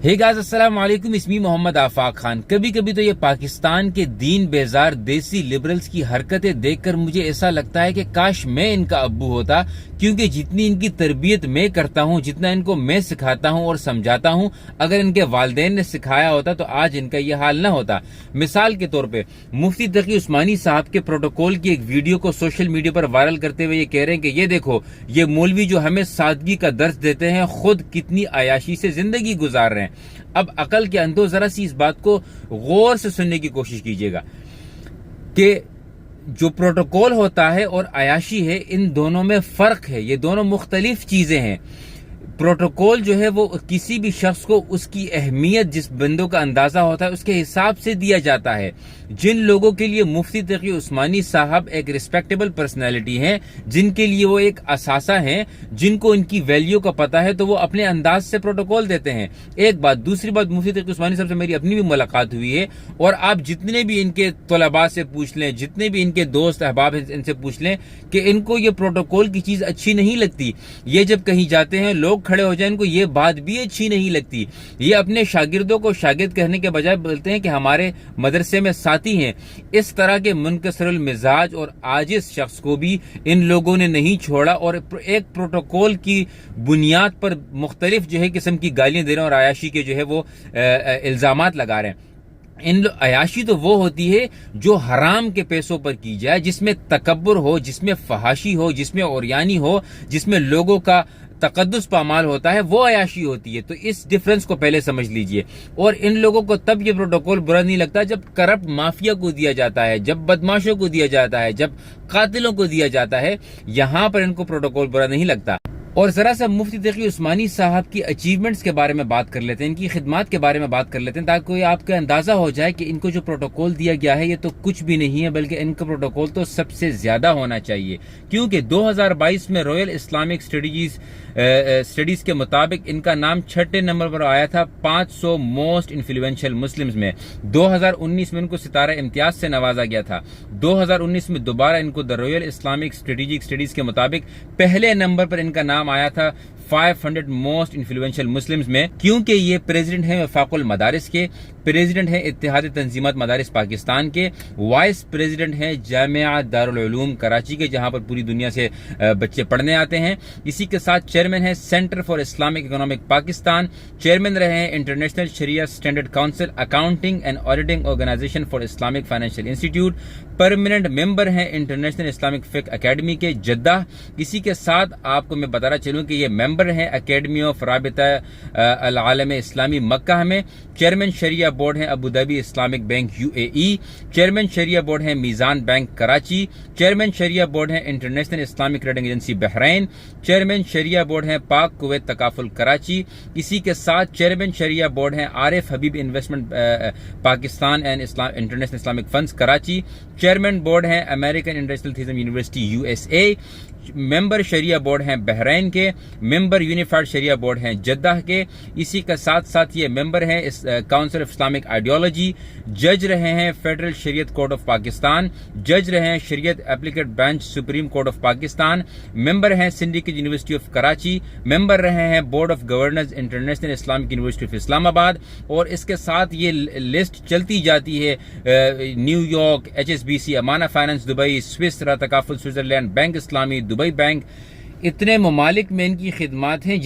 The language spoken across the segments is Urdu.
ہے گائز السلام علیکم، اسمی محمد آفاق خان۔ کبھی کبھی تو یہ پاکستان کے دین بیزار دیسی لبرلز کی حرکتیں دیکھ کر مجھے ایسا لگتا ہے کہ کاش میں ان کا ابو ہوتا، کیونکہ جتنی ان کی تربیت میں کرتا ہوں، جتنا ان کو میں سکھاتا ہوں اور سمجھاتا ہوں، اگر ان کے والدین نے سکھایا ہوتا تو آج ان کا یہ حال نہ ہوتا۔ مثال کے طور پہ مفتی تقی عثمانی صاحب کے پروٹوکول کی ایک ویڈیو کو سوشل میڈیا پر وائرل کرتے ہوئے یہ کہہ رہے ہیں کہ یہ دیکھو، یہ مولوی جو ہمیں سادگی کا درس دیتے ہیں خود کتنی عیاشی سے زندگی گزار رہے ہیں۔ اب عقل کے اندھو ذرا سی اس بات کو غور سے سننے کی کوشش کیجیے گا کہ جو پروٹوکول ہوتا ہے اور عیاشی ہے، ان دونوں میں فرق ہے، یہ دونوں مختلف چیزیں ہیں۔ پروٹوکول جو ہے وہ کسی بھی شخص کو اس کی اہمیت جس بندوں کا اندازہ ہوتا ہے اس کے حساب سے دیا جاتا ہے۔ جن لوگوں کے لیے مفتی تقی عثمانی صاحب ایک ریسپیکٹیبل پرسنالٹی ہیں، جن کے لیے وہ ایک اثاثہ ہیں، جن کو ان کی ویلیو کا پتہ ہے، تو وہ اپنے انداز سے پروٹوکول دیتے ہیں۔ ایک بات۔ دوسری بات، مفتی تقی عثمانی صاحب سے میری اپنی بھی ملاقات ہوئی ہے، اور آپ جتنے بھی ان کے طلباء سے پوچھ لیں، جتنے بھی ان کے دوست احباب ہیں ان سے پوچھ لیں کہ ان کو یہ پروٹوکول کی چیز اچھی نہیں لگتی۔ یہ جب کہیں جاتے ہیں لوگ کھڑے ہو جائیں، ان کو یہ بات بھی اچھی نہیں لگتی۔ یہ اپنے شاگردوں کو شاگرد کہنے کے بجائے بولتے ہیں کہ ہمارے مدرسے میں ساتھی ہیں۔ اس طرح کے منکسر المزاج اور عاجز شخص کو بھی ان لوگوں نے نہیں چھوڑا، اور ایک پروٹوکول کی بنیاد پر مختلف جو ہے قسم کی گالیاں دے رہے ہیں اور عیاشی کے جو ہے وہ الزامات لگا رہے ہیں۔ عیاشی تو وہ ہوتی ہے جو حرام کے پیسوں پر کی جائے، جس میں تکبر ہو، جس میں فحاشی ہو، جس میں اوریانی ہو، جس میں لوگوں کا تقدس پامال ہوتا ہے، وہ عیاشی ہوتی ہے۔ تو اس ڈفرنس کو پہلے سمجھ لیجئے۔ اور ان لوگوں کو تب یہ پروٹوکول برا نہیں لگتا جب کرپٹ مافیا کو دیا جاتا ہے، جب بدماشوں کو دیا جاتا ہے، جب قاتلوں کو دیا جاتا ہے، یہاں پر ان کو پروٹوکول برا نہیں لگتا۔ اور ذرا سا مفتی تقی عثمانی صاحب کی اچیومنٹس کے بارے میں بات کر لیتے ہیں، ان کی خدمات کے بارے میں بات کر لیتے ہیں، تاکہ آپ کا اندازہ ہو جائے کہ ان کو جو پروٹوکول دیا گیا ہے یہ تو کچھ بھی نہیں ہے، بلکہ ان کا پروٹوکول تو سب سے زیادہ ہونا چاہیے۔ کیونکہ 2022 میں رویل اسلامک اسٹڈیز کے مطابق ان کا نام 6 نمبر پر آیا تھا 500 موسٹ انفلوئنشل مسلمز میں۔ 2019 میں ان کو ستارہ امتیاز سے نوازا گیا تھا۔ 2019 میں دوبارہ ان کو دا رویل اسلامک اسٹڈیز کے مطابق پہلے نمبر پر ان کا نام آیا تھا 500 موسٹ انفلوئنشل مسلمز میں، کیونکہ یہ پریزیڈنٹ ہیں وفاق المدارس کے، پریزیڈنٹ ہیں اتحاد تنظیمات مدارس پاکستان کے، وائس پریزیڈنٹ ہیں جامعہ دارالعلوم کراچی کے، جہاں پر پوری دنیا سے بچے پڑھنے آتے ہیں۔ اسی کے ساتھ چیئرمین ہیں centre for Islamic economic Pakistan, chairman رہے ہیں انٹرنیشنل شریعہ standard council, accounting and auditing organisation for Islamic financial institute, permanent member ہیں انٹرنیشنل اسلامک فقہ اکیڈمی کے جدہ۔ اسی کے ساتھ آپ کو میں بتانا چلوں کہ یہ ممبر ہیں اکیڈمی آف رابطہ العالم اسلامی مکہ میں، چیئرمین شریعہ بورڈ ہیں Abu Dhabi Islamic bank UAE، chairman شریعہ بورڈ ہیں میزان بینک کراچی، چیئرمین شریعہ بورڈ ہیں international Islamic rating agency Bahrain, chairman شریعہ بورڈ ہیں پاک کویت تکافل کراچی۔ اسی کے ساتھ چیئرمین شریعہ بورڈ ہیں Arif Habib investment Pakistan and international Islamic funds Karachi, chairman board ہیں American industrial theism university USA، member شریعہ بورڈ ہیں بحرین کے، ممبر یونیفائڈ شریعہ بورڈ ہیں جدہ کے۔ اسی کے ساتھ ساتھ یہ ممبر ہیں کاؤنسل آف اسلامک آئیڈیالوجی، جج رہے ہیں فیڈرل شریعت کورٹ آف پاکستان، جج رہے ہیں شریعت appellate bench supreme court of Pakistan, member ہیں syndicate university of Karachi, member رہے ہیں board of governors international Islamic university of Islamabad. اور اس کے ساتھ یہ لسٹ چلتی جاتی ہے، New York, HSBC، Amana finance Dubai, Swiss تکافل سوئٹزرلینڈ، بینک اسلامی، دبئی بینک۔ اتنے ممالک میں ان کی خدمات ہیں،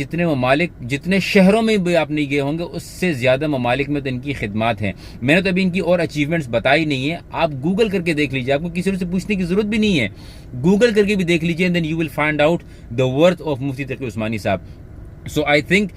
جتنے شہروں میں بھی آپ نہیں گئے ہوں گے اس سے زیادہ ممالک میں تو ان کی خدمات ہیں۔ میں نے تو ابھی ان کی اور اچیومنٹس بتائی نہیں ہے، آپ گوگل کر کے دیکھ لیجیے، آپ کو کسی سے پوچھنے کی ضرورت بھی نہیں ہے، گوگل کر کے بھی دیکھ لیجیے، then you will find out the worth of مفتی تقی عثمانی صاحب۔ سو آئی تھنک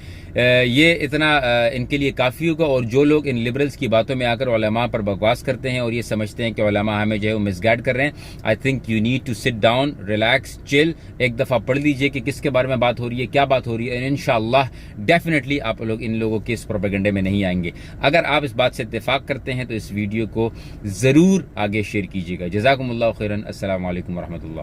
یہ اتنا ان کے لیے کافی ہوگا۔ اور جو لوگ ان لبرلز کی باتوں میں آ کر علماء پر بکواس کرتے ہیں اور یہ سمجھتے ہیں کہ علماء ہمیں جو ہے وہ مس گائیڈ کر رہے ہیں، I think you need to sit down, relax, چل، ایک دفعہ پڑھ لیجئے کہ کس کے بارے میں بات ہو رہی ہے، کیا بات ہو رہی ہے، انشاءاللہ ڈیفینیٹلی آپ لوگ ان لوگوں کے اس پروپیگنڈے میں نہیں آئیں گے۔ اگر آپ اس بات سے اتفاق کرتے ہیں تو اس ویڈیو کو ضرور آگے شیئر کیجیے گا۔ جزاکم اللہ خیرن، السلام علیکم ورحمۃ اللہ۔